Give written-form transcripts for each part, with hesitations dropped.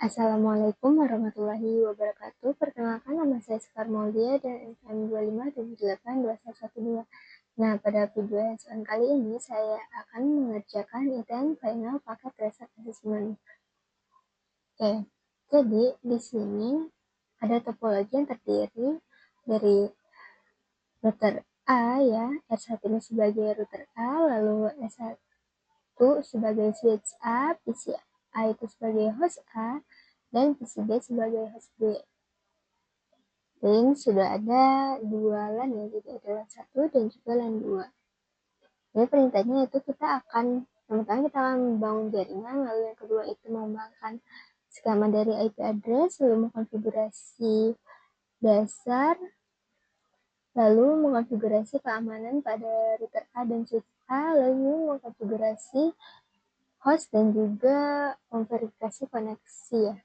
Assalamualaikum warahmatullahi wabarakatuh. Perkenalkan, nama saya Sekar Maulia dan NPM 25782112. Nah, pada video yang kali ini saya akan mengerjakan ITN Final Paket Research Assessment. Oke, jadi di sini ada topologi yang terdiri dari router A ya, R1 ini sebagai router A, lalu S1 sebagai switch A, PCI itu sebagai host A, dan PCB sebagai host B. Dan sudah ada dua LAN ya, jadi ada LAN 1 dan juga LAN 2. Jadi perintahnya itu pertama kita akan membangun jaringan, lalu yang kedua itu mengembangkan skema dari IP address, lalu mengkonfigurasi dasar, lalu mengkonfigurasi keamanan pada router A dan switch A, lalu mengkonfigurasi host dan juga memverifikasi koneksi ya.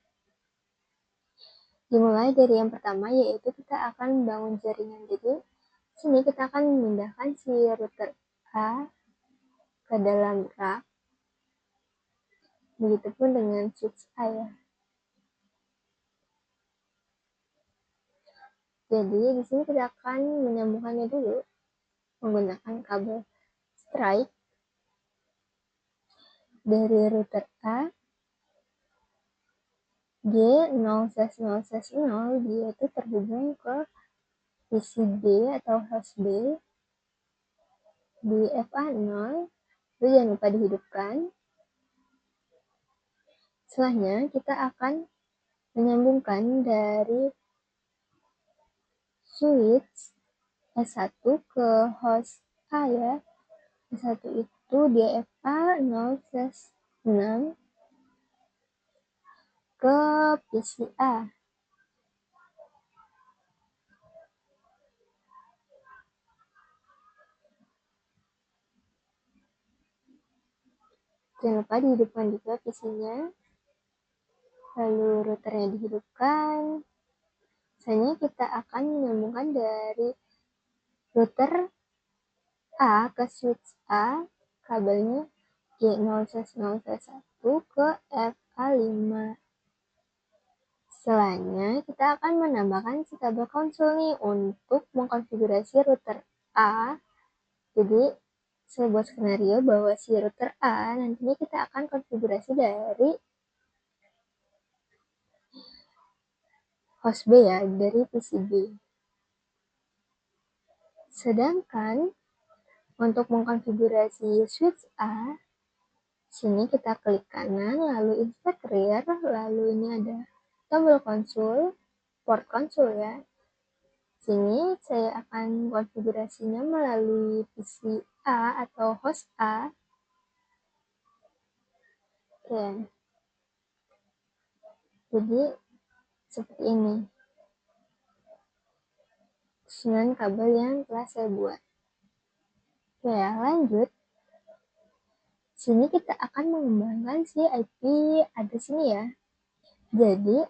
Dimulai dari yang pertama, yaitu kita akan membangun jaringan. Jadi sini kita akan memindahkan si router A ke dalam rak, begitupun dengan switch A ya. Jadi di sini kita akan menyambungkannya dulu menggunakan kabel strike dari router A G0/0/0, dia itu terhubung ke PCB atau host B di FA0, itu jangan lupa dihidupkan. Setelahnya kita akan menyambungkan dari switch S1 ke host A ya. S1 itu di FA0/6 ke PCA. Jangan lupa dihidupkan juga PC-nya. Lalu routernya dihidupkan. Misalnya kita akan menyambungkan dari router A ke switch A, kabelnya G0/0/1 ke FA5. Setelahnya kita akan menambahkan si kabel konsul nih untuk mengkonfigurasi router A. Jadi saya buat skenario bahwa si router A nantinya kita akan konfigurasi dari host B ya, dari PCB. Sedangkan untuk mengkonfigurasi switch A, sini kita klik kanan, lalu insert rear, lalu ini ada tombol konsul, port konsul ya. Sini saya akan konfigurasinya melalui PC A atau host A. Oke. Jadi seperti ini susunan kabel yang telah saya buat. Oke, lanjut. Sini kita akan mengembangkan si IP address ini ya. Jadi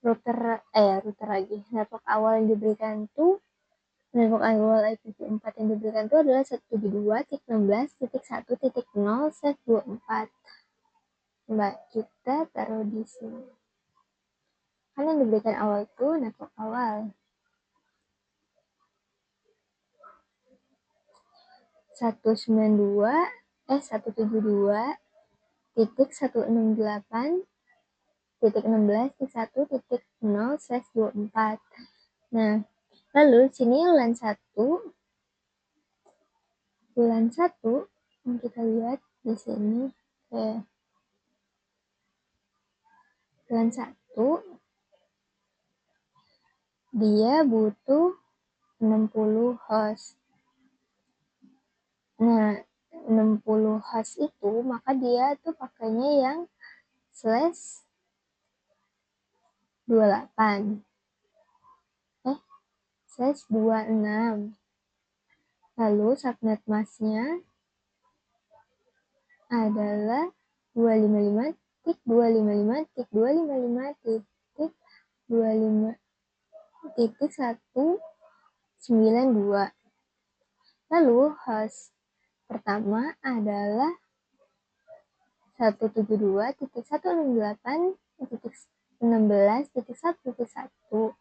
router lagi. Network awal yang diberikan network awal IPv4 yang diberikan adalah 172.16.1.0/24. Mbak, kita taruh di sini. Kan yang diberikan awal itu network awal. 192.178.16.1.0/24. Nah, lalu sini LAN 1 yang kita lihat di sini. LAN 1 dia butuh 60 host. Nah, 60 host itu maka dia tuh pakainya yang /28 /26. Lalu subnet masknya adalah 255.255.255.255.192. Lalu host pertama adalah 172.168.16.1.1.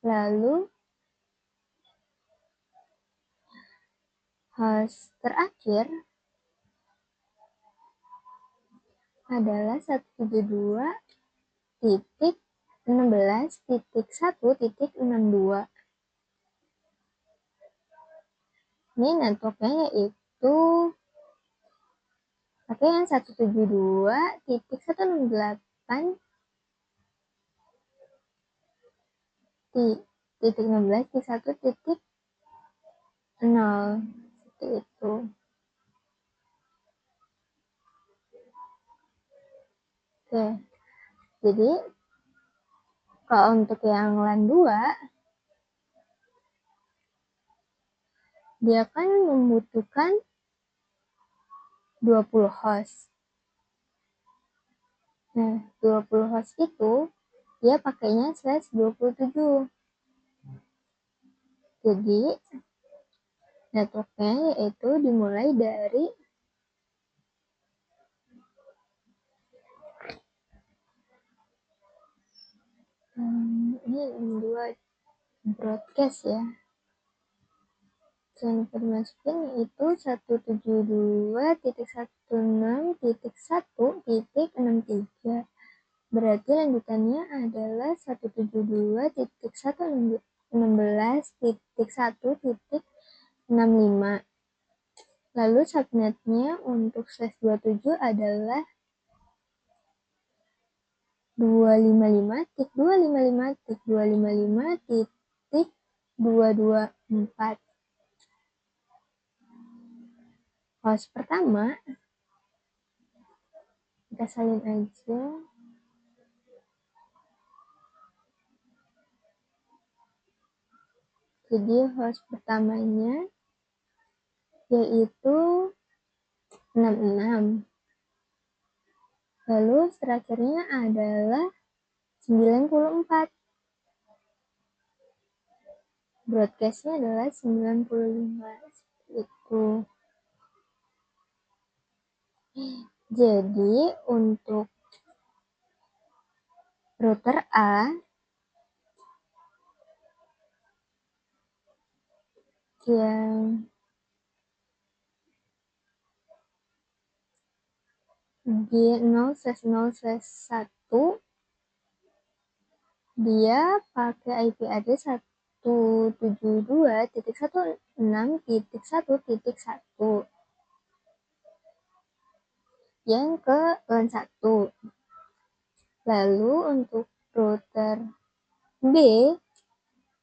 Lalu host terakhir adalah 172.16.1.62. Ini networknya yaitu pakai yang 172.16.1.0 seperti itu. Oke, jadi kalau untuk yang LAN 2 dia kan membutuhkan 20 host. Nah, 20 host itu dia pakainya /27. Jadi networknya yaitu dimulai dari ini dua broadcast ya. Yang dimasukin yaitu 172.16.1.63. Berarti lanjutannya adalah 172.116.1.65. Lalu subnetnya untuk /27 adalah 255.255.255.224. Host pertama kita salin aja. Jadi host pertamanya yaitu 66. Lalu terakhirnya adalah 94. Broadcastnya adalah 95. Itu. Jadi untuk router A yang G0/0/1 dia pakai IP address 172.16.1.1 yang ke LAN 1. Lalu untuk router B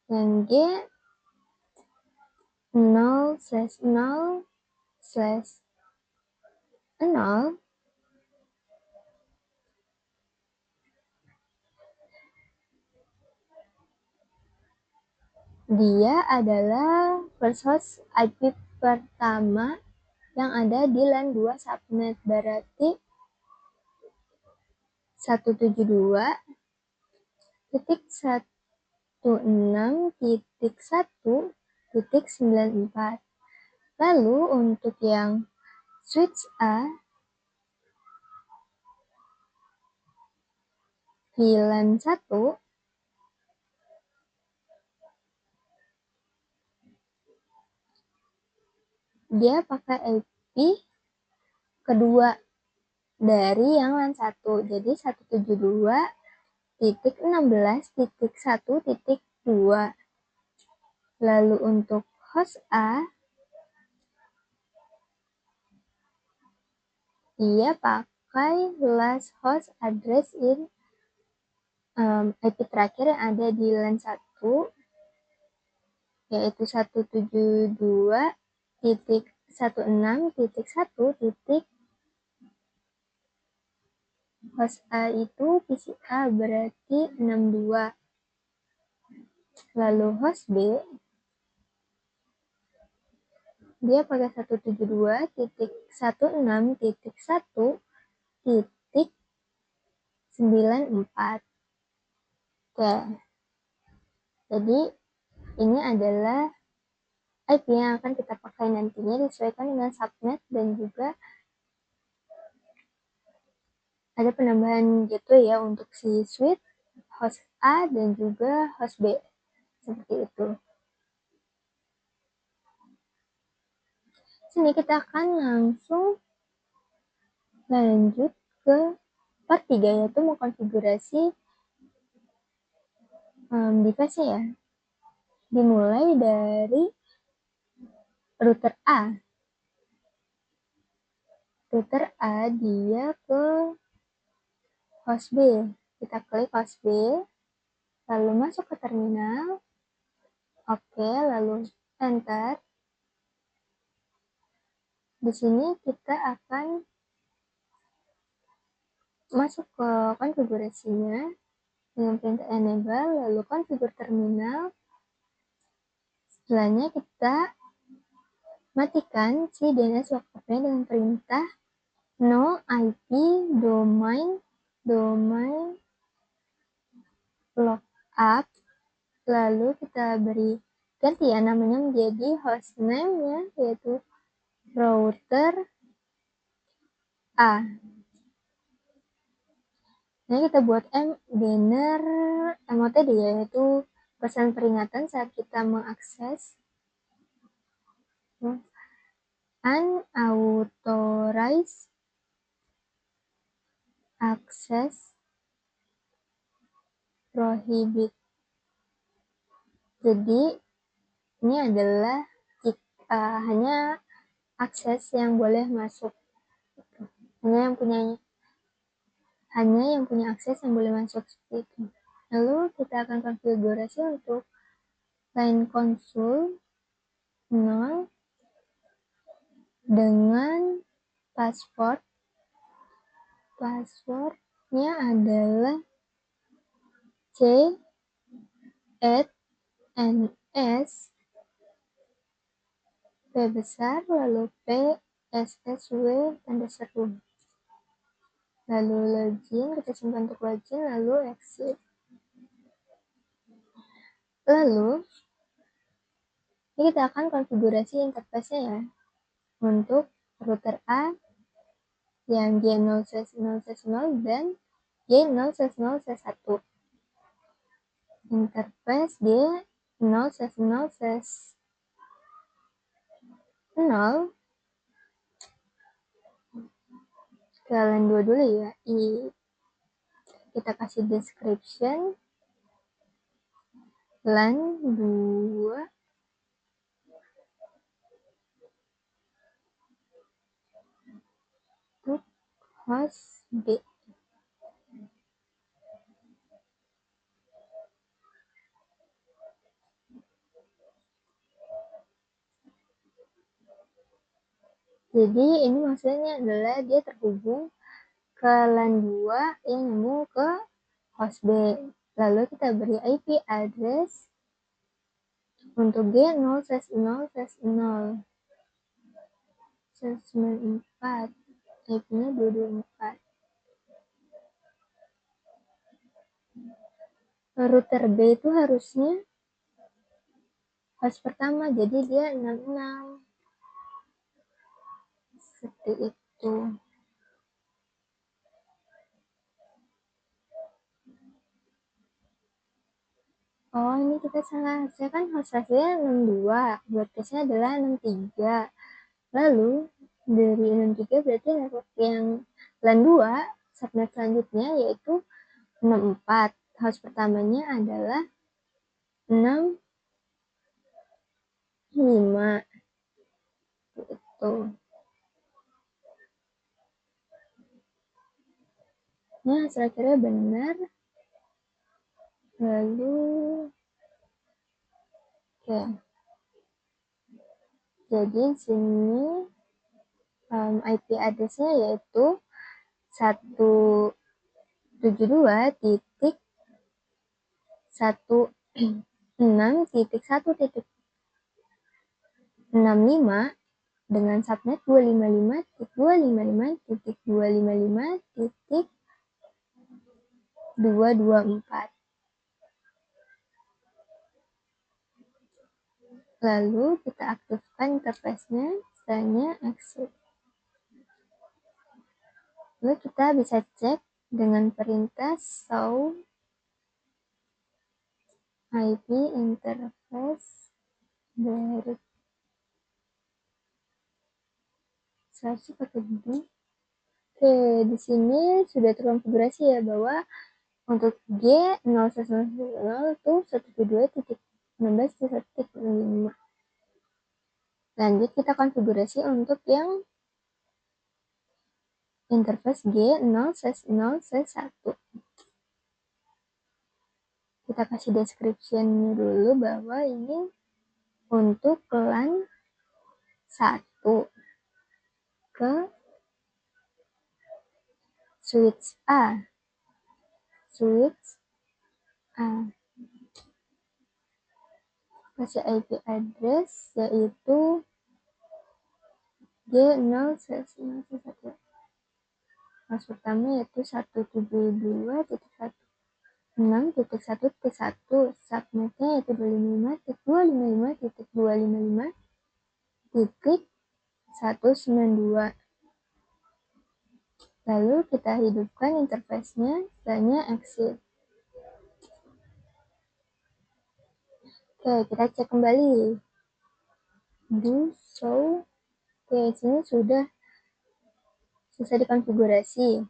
yang G0/0/0 dia adalah first host IP pertama yang ada di LAN 2 subnet. Berarti 172.116.1.94. Lalu untuk yang switch A di LAN 1 dia pakai IP kedua dari yang LAN 1. Jadi 172.16.1.2. Lalu untuk host A dia pakai last host address in IP terakhir yang ada di LAN 1 yaitu 172.16.1. Host A itu PCA berarti 62. Lalu host B dia pakai 172.16.1.94. Oke. Jadi ini adalah IP yang akan kita pakai nantinya disesuaikan dengan subnet dan juga ada penambahan gateway ya untuk si switch, host A dan juga host B. Seperti itu. Sini kita akan langsung lanjut ke part 3, yaitu mengkonfigurasi device-nya ya. Dimulai dari router A. Router A dia ke host B. Kita klik host B, lalu masuk ke terminal. Oke, lalu enter. Di sini kita akan masuk ke konfigurasinya dengan perintah enable, lalu konfigur terminal. Setelahnya kita matikan si DNS workload-nya dengan perintah no IP domain lookup, lalu kita beri ganti ya namanya menjadi hostname ya, yaitu router A. Nah, kita buat banner MOTD yaitu pesan peringatan saat kita mengakses unauthorized access prohibit. Jadi ini adalah hanya akses yang boleh masuk, hanya yang punya akses yang boleh masuk seperti itu. Lalu kita akan konfigurasi untuk line console 0 dengan passwordnya adalah C@NS P besar lalu PSSW tanda seru, lalu login, kita simpan untuk login, lalu exit. Lalu ini kita akan konfigurasi interface-nya ya untuk router A yang G0/0/0 dan G0/0/1. Interface G0/0/0 kalian dulu ya. Kita kasih description LAN 2 untuk host B. Jadi ini maksudnya adalah dia terhubung ke LAN 2 yang nyambung ke host B. Lalu kita beri IP address untuk G0/0/0/94, IP-nya 224. Router B itu harusnya host pertama, jadi dia 66. Seperti itu. Oh, ini kita salah. Saya kan host hasilnya 62, broadcast-nya adalah 63. Lalu dari 63 berarti network yang LAN 2, subnet selanjutnya yaitu 64. Host pertamanya adalah 65. Itu. Nah, hasil akhirnya benar. Lalu oke. Jadi sini IP address-nya yaitu 172.168.1.65 dengan subnet 255.255.224. Lalu kita aktifkan interface-nya, setelahnya exit. Lalu kita bisa cek dengan perintah show IP interface dari search pakai ini. Oke, di sini sudah terkonfigurasi ya bahwa untuk G0.0 itu 172.16.1.5. Lanjut kita konfigurasi untuk yang interface G0/0/1. Kita kasih description dulu bahwa ini untuk LAN 1 ke switch A. Kasih IP address yaitu G0/0/1. Mas pertama yaitu 172.1.6.1.1. Subnetnya yaitu 255.255.255.192. Lalu kita hidupkan interface-nya, setelahnya exit. Oke, kita cek kembali. Do show. Oke, sini sudah selesai dikonfigurasi.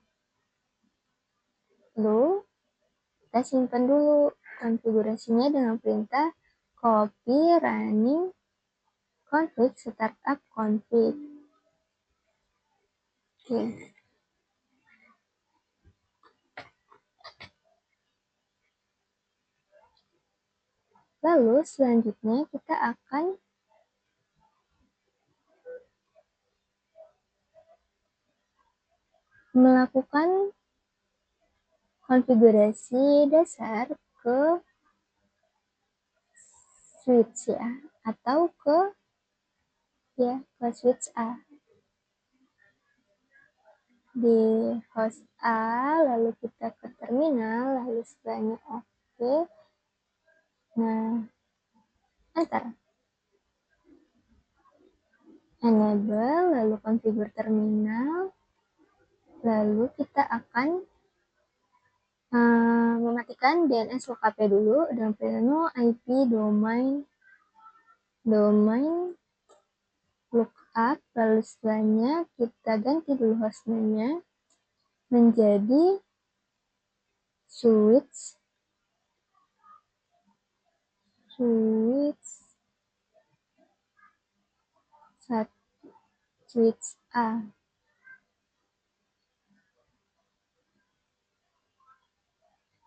Lalu kita simpan dulu konfigurasinya dengan perintah copy running config startup config. Oke. Lalu selanjutnya kita akan melakukan konfigurasi dasar ke switch ya, atau ke switch A. Di host A, lalu kita ke terminal, lalu setelahnya OK. Nah, enter. Enable, lalu configure terminal. Lalu kita akan mematikan DNS lookup dulu dan pleno IP domain lookup. Lalu setelahnya kita ganti dulu hostname-nya menjadi switch A.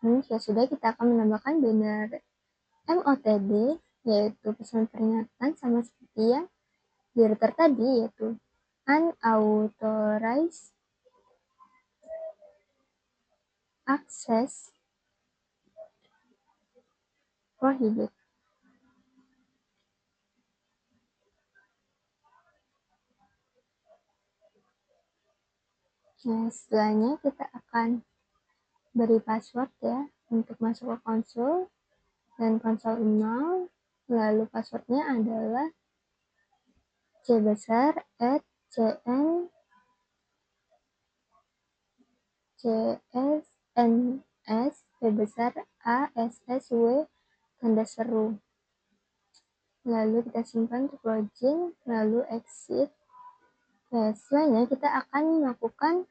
Ini sudah kita akan menambahkan banner MOTD, yaitu pesan peringatan sama seperti yang di router tadi, yaitu unauthorized access prohibit. Nah, setelahnya kita akan beri password ya untuk masuk ke konsol dan konsol 0. Lalu passwordnya adalah CNS ASSW tanda seru. Lalu kita simpan untuk login, lalu exit. Nah, setelahnya kita akan melakukan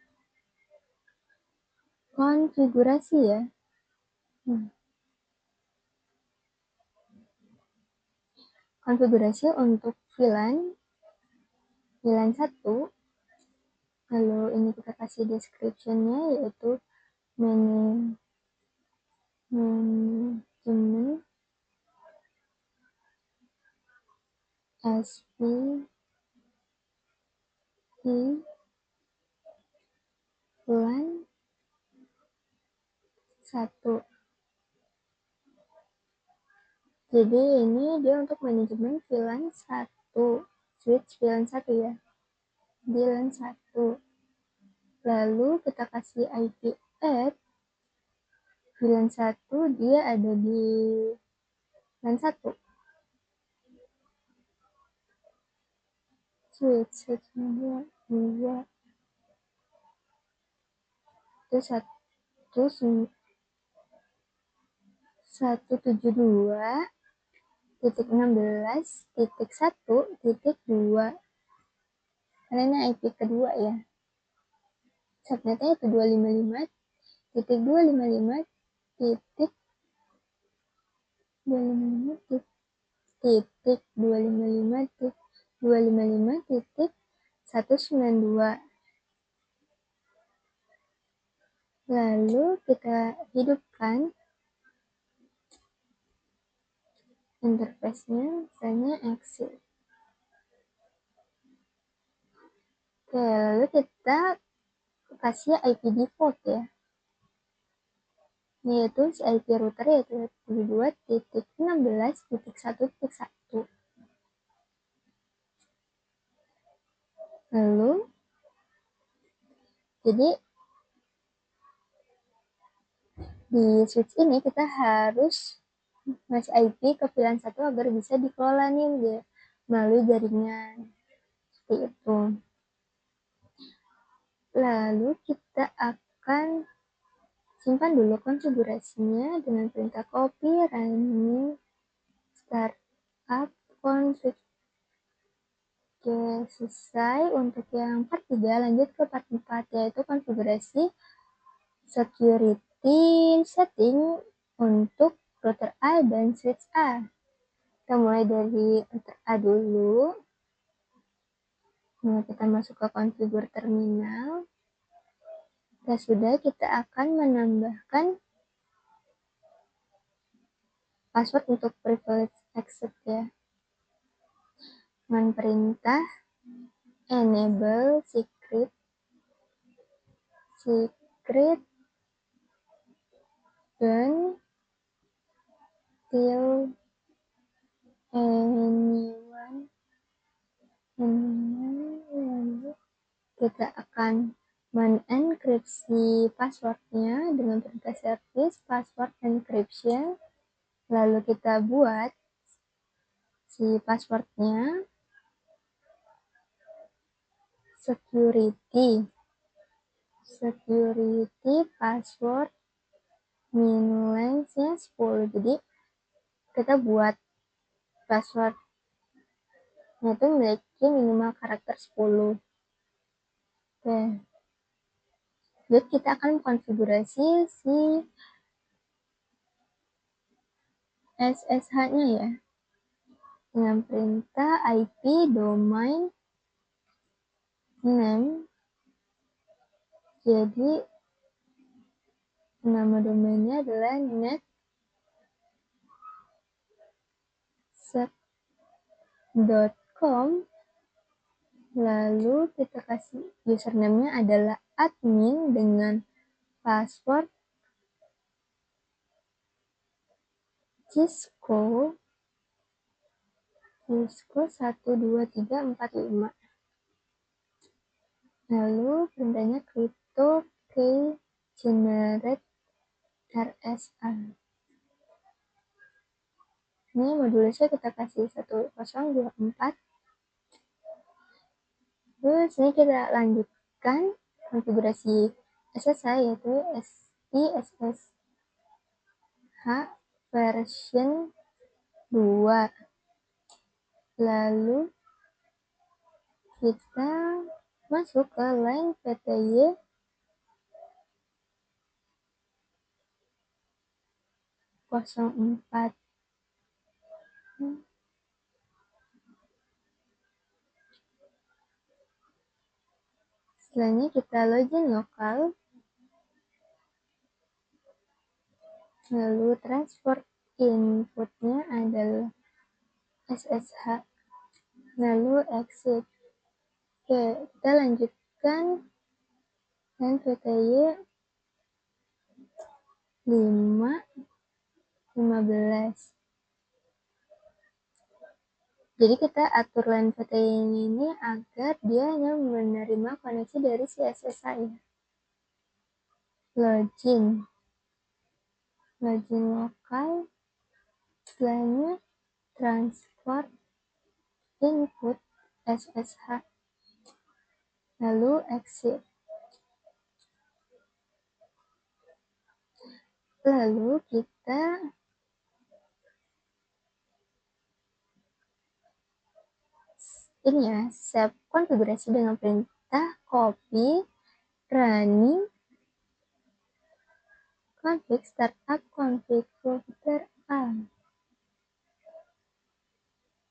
konfigurasi ya. Konfigurasi untuk VLAN 1. Lalu ini kita kasih description-nya yaitu manajemen SP VLAN 1. Jadi ini dia untuk manajemen VLAN 1, switch VLAN 1 ya, di LAN 1. Lalu kita kasih IP add VLAN 1, dia ada di LAN 1. Switch 2 itu 1. 172.16.1.2 karena ini IP kedua ya. Subnetnya itu 255.255.255.192. Lalu kita hidupkan interface-nya, misalnya exit. Oke, lalu kita kasih IP default ya, yaitu si IP router yaitu 72.16.1.1. Lalu jadi di switch ini kita harus ngasih IP ke pilihan 1 agar bisa dikelola nih melalui jaringan seperti itu. Lalu kita akan simpan dulu konfigurasinya dengan perintah copy running startup config. Oke, selesai. Untuk yang part 3, lanjut ke part 4, yaitu konfigurasi security setting untuk router A dan switch A. Kita mulai dari router A dulu. Nah, kita masuk ke configure terminal. Nah, sudah, kita akan menambahkan password untuk privilege access ya. Dengan perintah enable secret don't tell anyone. Lalu kita akan menenkripsi passwordnya dengan perintah service password encryption. Lalu kita buat si passwordnya security password min length-nya 10. Jadi kita buat passwordnya itu memiliki minimal karakter 10. Oke, jadi kita akan konfigurasi si SSH-nya ya, dengan perintah IP domain name. Jadi nama domainnya adalah netsec.com. Lalu kita kasih username-nya adalah admin dengan password Cisco 12345. Lalu perintahnya crypto key generate RSA. Ini modulnya kita kasih 1024. Terus ini kita lanjutkan konfigurasi SSH, yaitu SSH version 2. Lalu kita masuk ke line PTY 04. Setelahnya kita login lokal. Lalu transport inputnya adalah SSH. Lalu exit. Oke, kita lanjutkan dan PTY 5.15. Jadi kita atur line PTY ini agar dia hanya menerima koneksi dari si SSH ya. Login lokal. Setelahnya transport input SSH. Lalu exit. Lalu kita ini ya, save konfigurasi dengan perintah copy running config startup config computer A.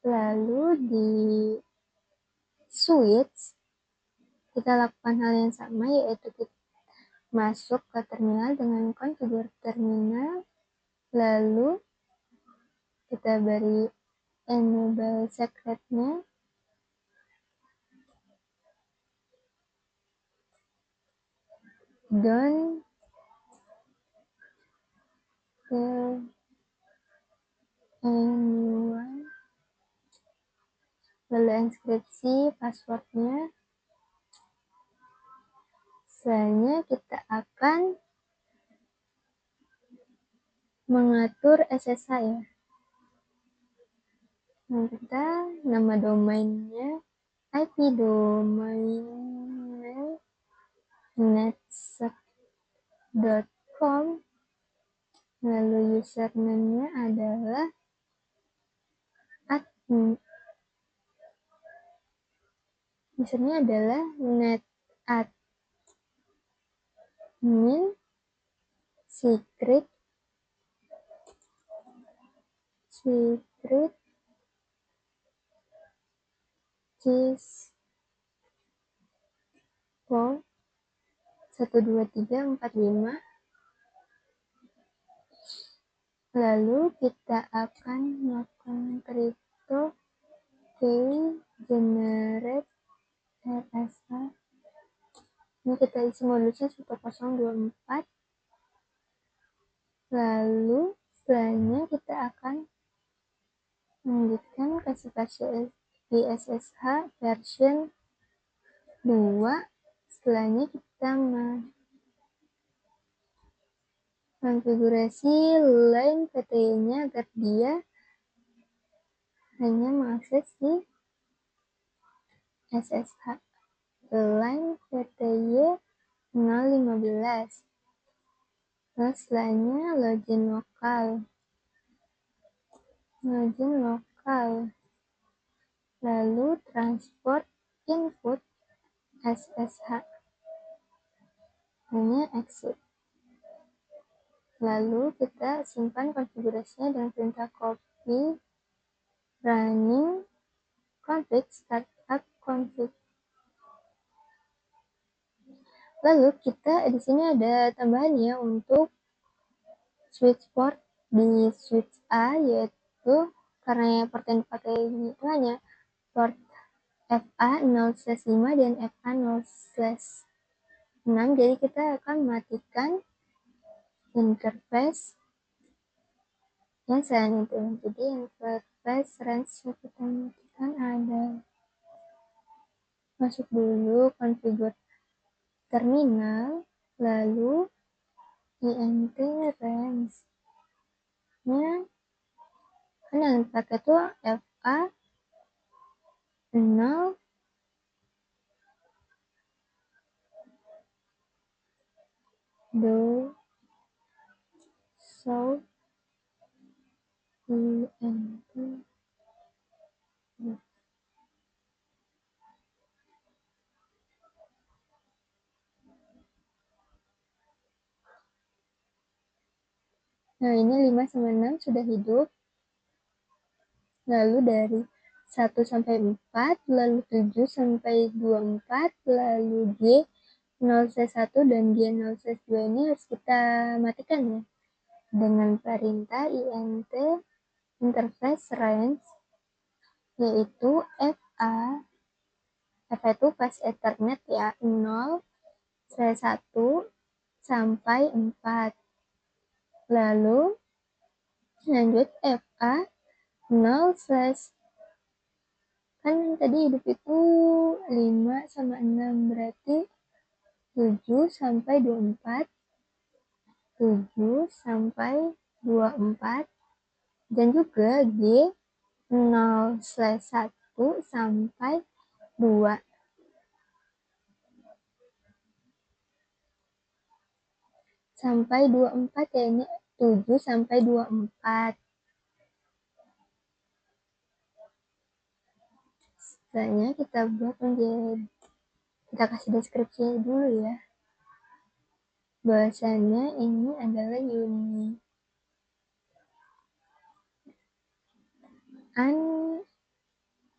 Lalu di switch kita lakukan hal yang sama, yaitu kita masuk ke terminal dengan konfigur terminal, lalu kita beri enable secretnya, don't tell anyone, lalu enkripsi passwordnya. Selanjutnya kita akan mengatur SSH ya. Nah, kita nama domainnya IP domainnya netsec.com, lalu username-nya adalah admin, username adalah netadmin secret cheese 12345. Lalu kita akan melakukan crypto key generate RSA. Ini kita isi modusnya 1024. Lalu selanjutnya kita akan melanjutkan kasih SSH version 2. Setelahnya kita konfigurasi line PTY-nya agar dia hanya mengakses di SSH line PTY 015. Terus setelahnya login lokal, lalu transport input SSH, hanya exit. Lalu kita simpan konfigurasinya dengan perintah copy running config startup config. Lalu kita di sini ada tambahan ya untuk switch port di switch A, yaitu karena port yang dipakai itu hanya port FA 0/5 dan FA 0/6, jadi kita akan matikan interface yang selain itu. Jadi interface range yang kita matikan ada, masuk dulu konfigur terminal, lalu int range nya kan yang dipakai itu FA 0 do so int. Nah, ini 5/6 sudah hidup. Lalu dari 1 sampai 4, lalu 7 sampai 24, lalu G 0/1 dan G 0/2 ini harus kita matikan ya, dengan perintah int interface range, yaitu FA itu fast ethernet ya, 0/1 sampai 4. Lalu lanjut FA 0/ kan tadi hidup itu 5/6, berarti 7 sampai 24, 7 sampai 24, dan juga G 0/1 sampai 2. Sampai 24 ya, ini 7 sampai 24. Setelahnya kita buat menjadi, kita kasih deskripsi dulu ya. Bahwasannya ini adalah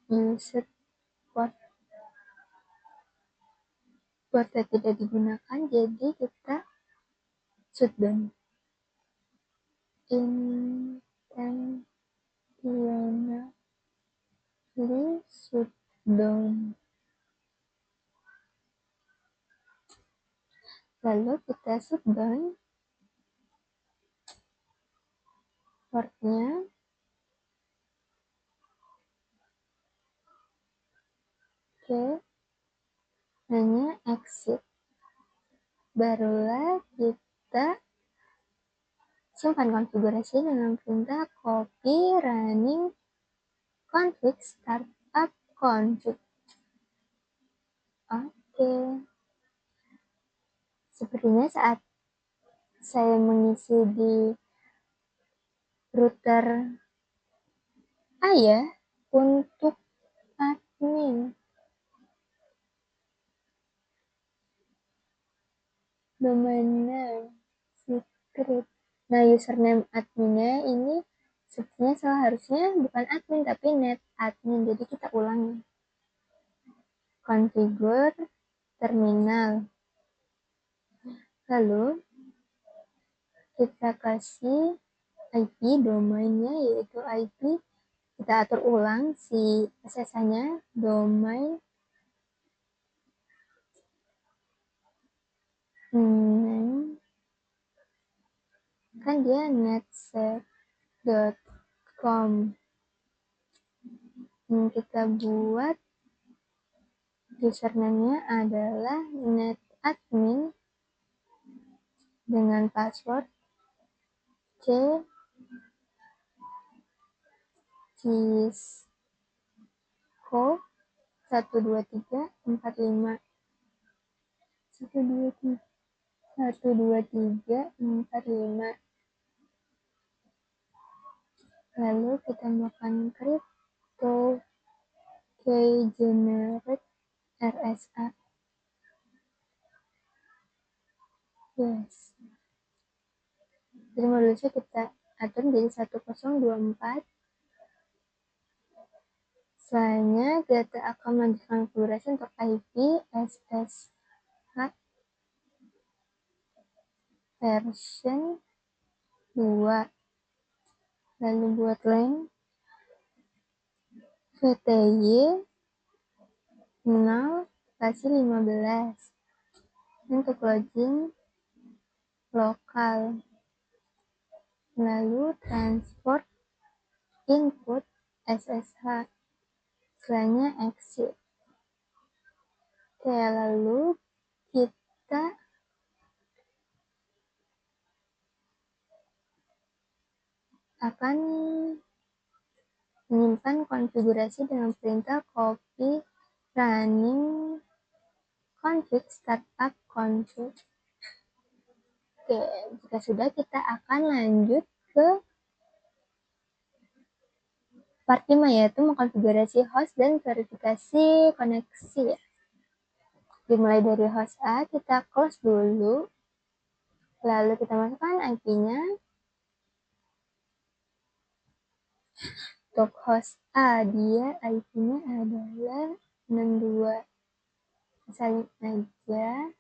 unused port. Portnya tidak digunakan, jadi kita shutdown. Intentionally shutdown. Lalu kita shutdown portnya. Oke, hanya exit. Barulah kita simpan konfigurasi dengan perintah copy running config startup config. Oke. Sepertinya saat saya mengisi di router ayah untuk admin domain name secret. Nah, username adminnya ini sepertinya seharusnya bukan admin tapi net admin. Jadi kita ulangi. Configure terminal. Lalu kita kasih IP domainnya, yaitu IP. Kita atur ulang si SSH-nya, domain name, kan dia netsec.com. Kita buat username-nya adalah netadmin dengan password cisco 12345 12345. Lalu kita melakukan crypto generate RSA. Yes. Jadi modulnya kita atur menjadi 1024. Selanjutnya kita akan melanjutkan konfigurasi untuk IP SSH version 2. Lalu buat link VTY 0/15 untuk login lokal. Lalu transport input SSH. Selanjutnya exit. Oke, lalu kita akan menyimpan konfigurasi dengan perintah copy running config startup config. Oke, jika sudah, kita akan lanjut ke part 5, yaitu mengkonfigurasi host dan verifikasi koneksi. Dimulai dari host A, kita close dulu. Lalu kita masukkan IP-nya. Untuk host A, dia IP-nya adalah 62. Salin aja.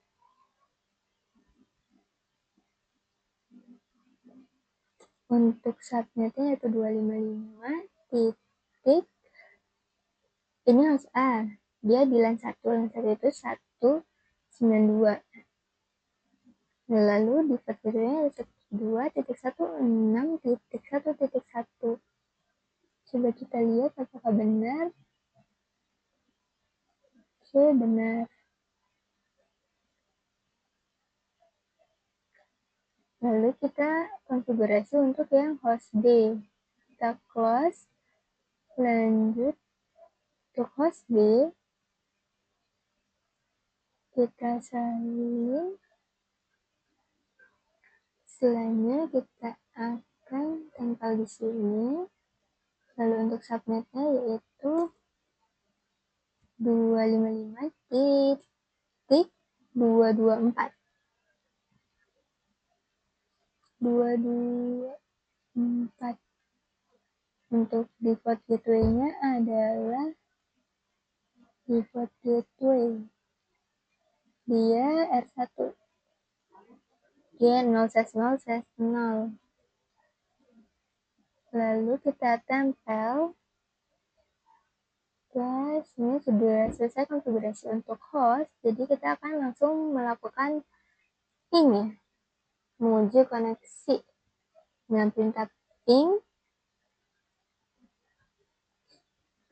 Untuk subnetnya yaitu 255 titik. Ini host A. Dia di LAN 1. LAN 1 itu 192. Lalu di vertikalnya ada 2.16.1.1. Coba kita lihat apakah benar. Oke, benar. Lalu kita konfigurasi untuk yang host B. Kita close. Lanjut untuk host B. Kita salin. Selanjutnya kita akan tempel di sini. Lalu untuk subnetnya yaitu 255.224. 224. Untuk default gateway-nya adalah default gateway. Dia R1. Dia 0/0/0. Lalu kita tempel. Guys, ini sudah selesai konfigurasi untuk host. Jadi kita akan langsung melakukan ini, menguji koneksi dengan perintah ping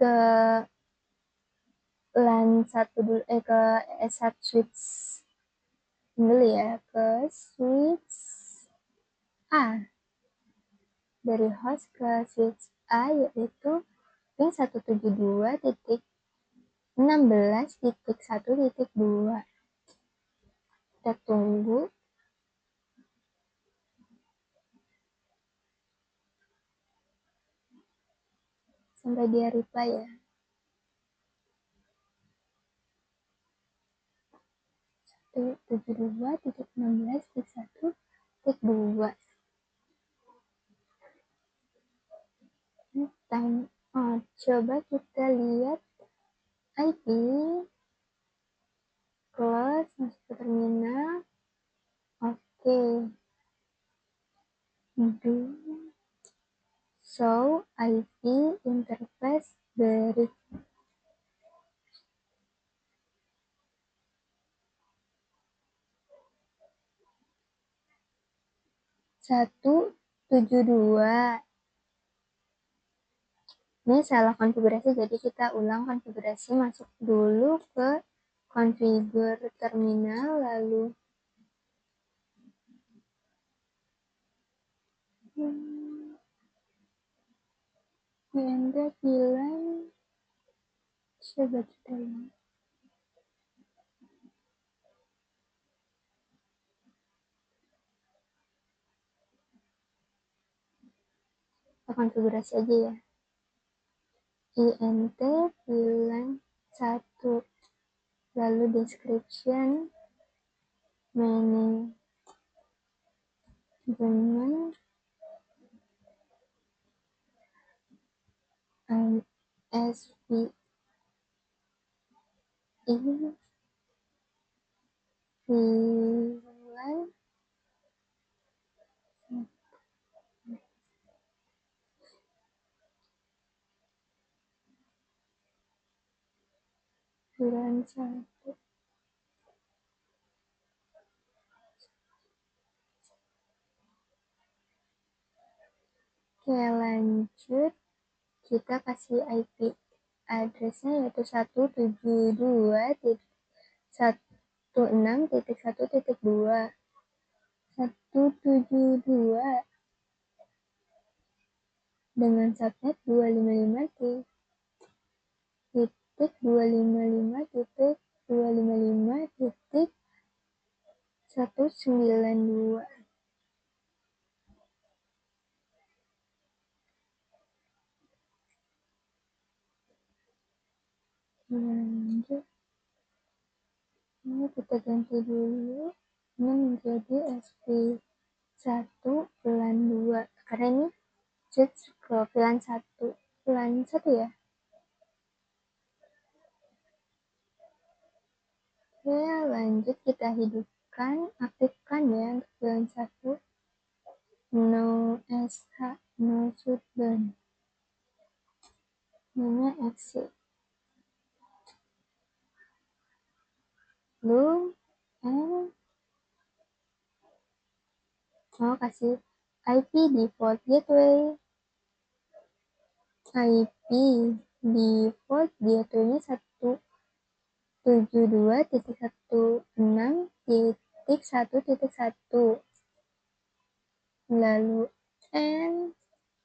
ke LAN 1 dulu, ke S1 switch dulu ya, ke switch A. Dari host ke switch A yaitu ping 172.16.1.2. Kita tunggu sampai dia reply ya. 172.16.1.2. Coba kita lihat IP, close, masuk ke terminal. Oke. Do show IP interface dari 172. Ini salah konfigurasi, jadi kita ulang konfigurasi. Masuk dulu ke configure terminal, lalu anda bilang coba kita lihat. Kita konfigurasi aja ya. int bilang 1, lalu description management SVI bilang bulan 1. Oke, lanjut. Kita kasih IP addressnya yaitu 172.16.1.2. 172 dengan subnet 255.255.255.192. Lanjut. Ini kita ganti dulu. Ini menjadi SP1 LAN 2. Karena ini switch ke LAN 1. LAN 1 ya. Oke, lanjut kita hidupkan, aktifkan ya untuk LAN 1. No SH, no shutdown. Ini exit. Lalu mau kasih IP default gateway. IP default gateway-nya 172.16.1.1. Lalu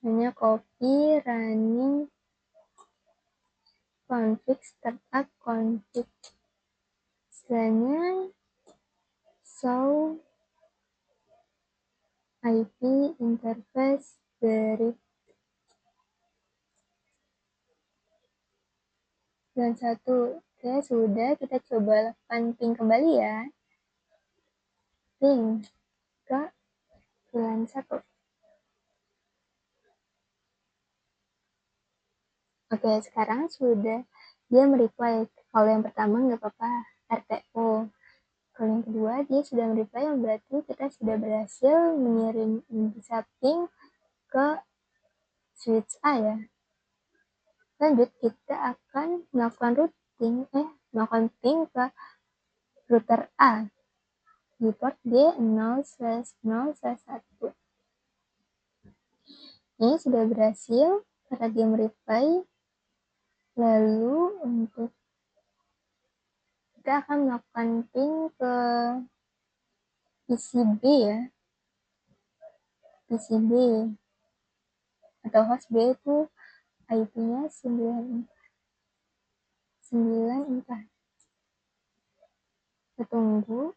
hanya copy running config startup config. Selanjutnya show IP interface dari 91. Oke, sudah, kita coba lakukan ping kembali ya. Ping ke 91. Oke, sekarang sudah dia mereply. Kalau yang pertama nggak apa-apa, RTO. Kalau yang kedua dia sudah mereply, yang berarti kita sudah berhasil mengirim bisa ping ke switch A ya. Lanjut kita akan melakukan ping ke router A di port D0/0/1. Ini sudah berhasil karena dia mereply. Lalu untuk kita akan melakukan ping ke PCB ya. PCB atau host B itu IP-nya 9. Kita tunggu.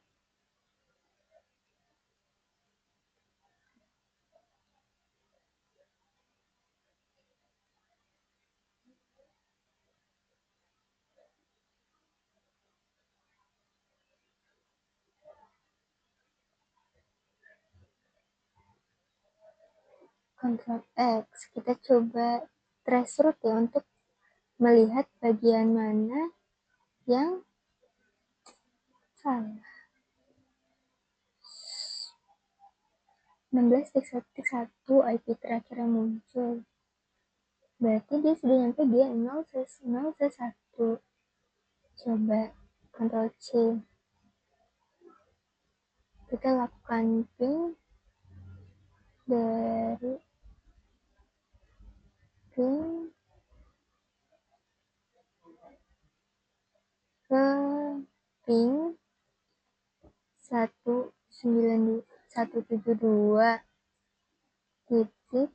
Ctrl X. Kita coba trace root ya untuk melihat bagian mana yang salah. 16.1 IP terakhir yang muncul. Berarti dia sudah nyampe dia 0/0/1. Coba Ctrl C. Kita lakukan ping dari ping ke ping 172 titik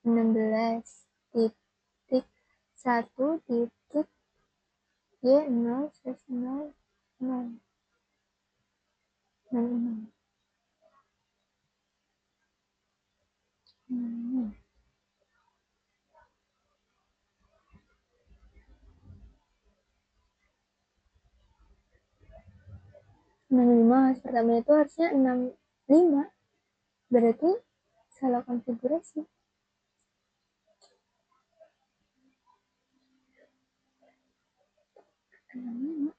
16 titik 1 titik Y0/0/0. 65. Pertama itu harusnya 65. Berarti salah konfigurasi. 65.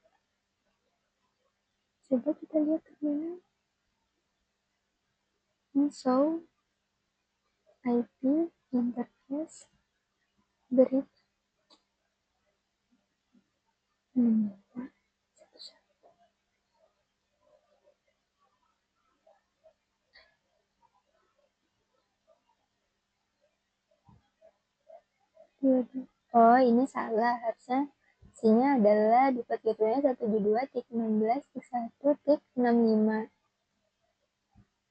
Coba kita lihat terminal. Show IP interface bridge. Oh, ini salah. Harusnya isinya adalah default gateway 172.16.1.65.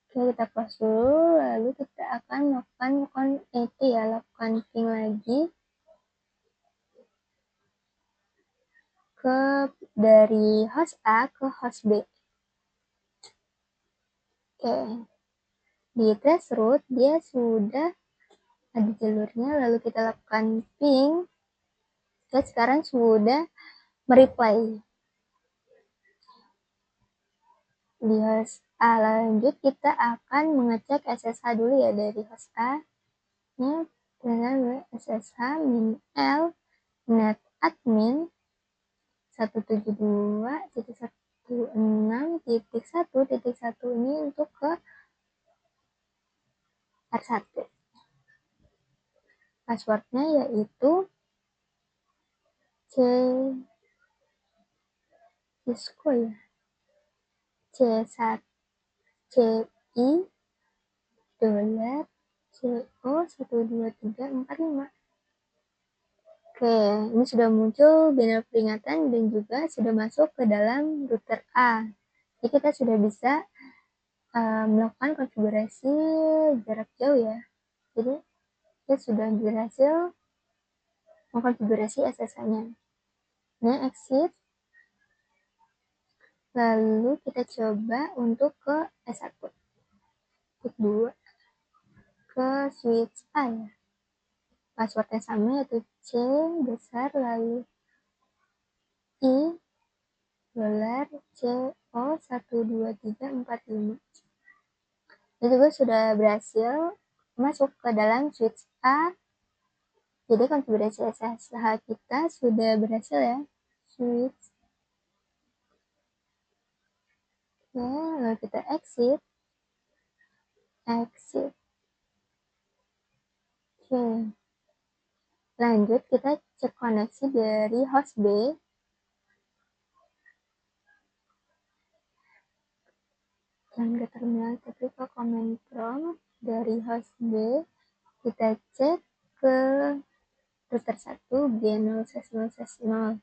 Oke, kita close dulu. Lalu kita akan melakukan ya, lakukan ping lagi ke dari host A ke host B. Oke, di traceroute dia sudah ada jalurnya, lalu kita lakukan ping. Kita sekarang sudah mereply di host A. Lanjut kita akan mengecek SSH dulu ya dari host A. Ini dengan SSH min L net admin 172.166.1.1 ini untuk ke R1. Passwordnya yaitu Cisco ya. C1 CI CO 12345. Oke, ini sudah muncul banner peringatan dan juga sudah masuk ke dalam router A. Jadi kita sudah bisa melakukan konfigurasi jarak jauh ya. Jadi kita sudah berhasil mengkonfigurasi SSH-nya. Ini exit. Lalu kita coba untuk ke S1. Klik 2. ke switch A ya. Passwordnya sama, yaitu C besar lalu I dolar CO123455. Ini juga sudah berhasil masuk ke dalam switch A. Jadi konfigurasi SSH kita sudah berhasil ya. Switch. Oke, lalu kita exit. Oke. Lanjut kita cek koneksi dari host B. Jangan ke terminal tapi ke command prompt dari host B. Kita cek ke router 1 G0/0/0.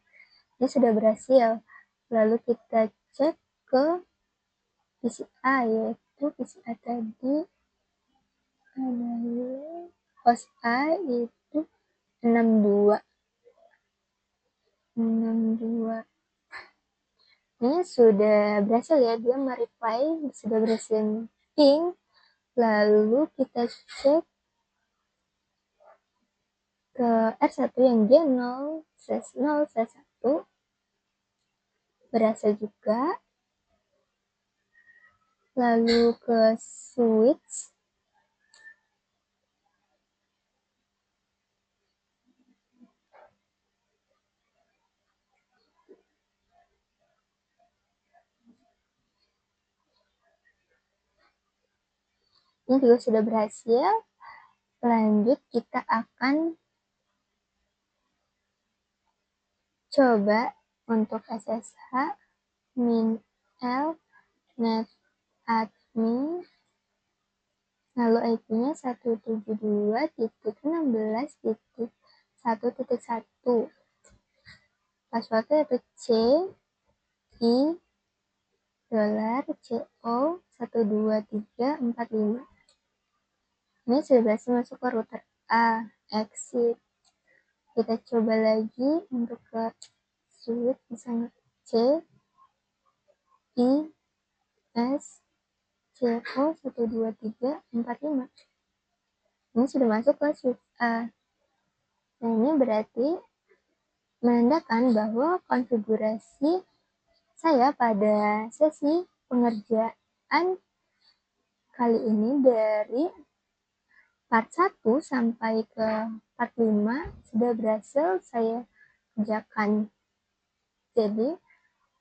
Ini sudah berhasil. Lalu kita cek ke PCA, yaitu PCA tadi adalah host A itu 62. Ini sudah berhasil ya, dia mereply, sudah berhasil ping. Lalu kita cek ke R1 yang G0/0/1, berhasil juga. Lalu ke switch, ini juga sudah berhasil. Lanjut kita akan coba untuk SSH min-l net admin, lalu IP-nya 172.16.1.1. Passwordnya itu C I dolar CO 12345. Ini sudah berhasil masuk ke router A. Exit. Kita coba lagi untuk ke switch, misalnya C I S CO 12345. Ini sudah masuk ke switch A. Nah, ini berarti menandakan bahwa konfigurasi saya pada sesi pengerjaan kali ini dari part 1 sampai ke part 5 sudah berhasil saya kerjakan. Jadi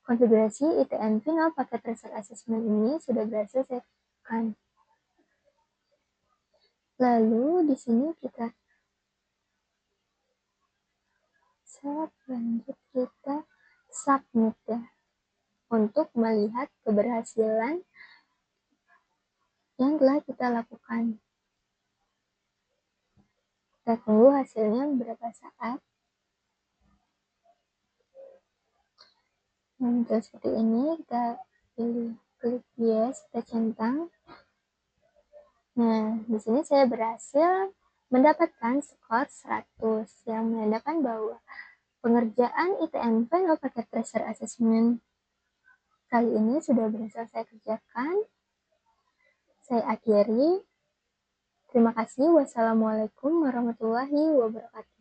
konfigurasi ITN Final Packet Tracer Assessment ini sudah berhasil saya kerjakan. Lalu di sini kita lanjut kita submit ya, untuk melihat keberhasilan yang telah kita lakukan. Kita tunggu hasilnya beberapa saat. Nah, seperti ini, kita pilih klik yes, kita centang. Nah, di sini saya berhasil mendapatkan skor 100 yang menandakan bahwa pengerjaan ITN Final Packet Tracer Assessment kali ini sudah berhasil saya kerjakan. Saya akhiri. Terima kasih. Wassalamualaikum warahmatullahi wabarakatuh.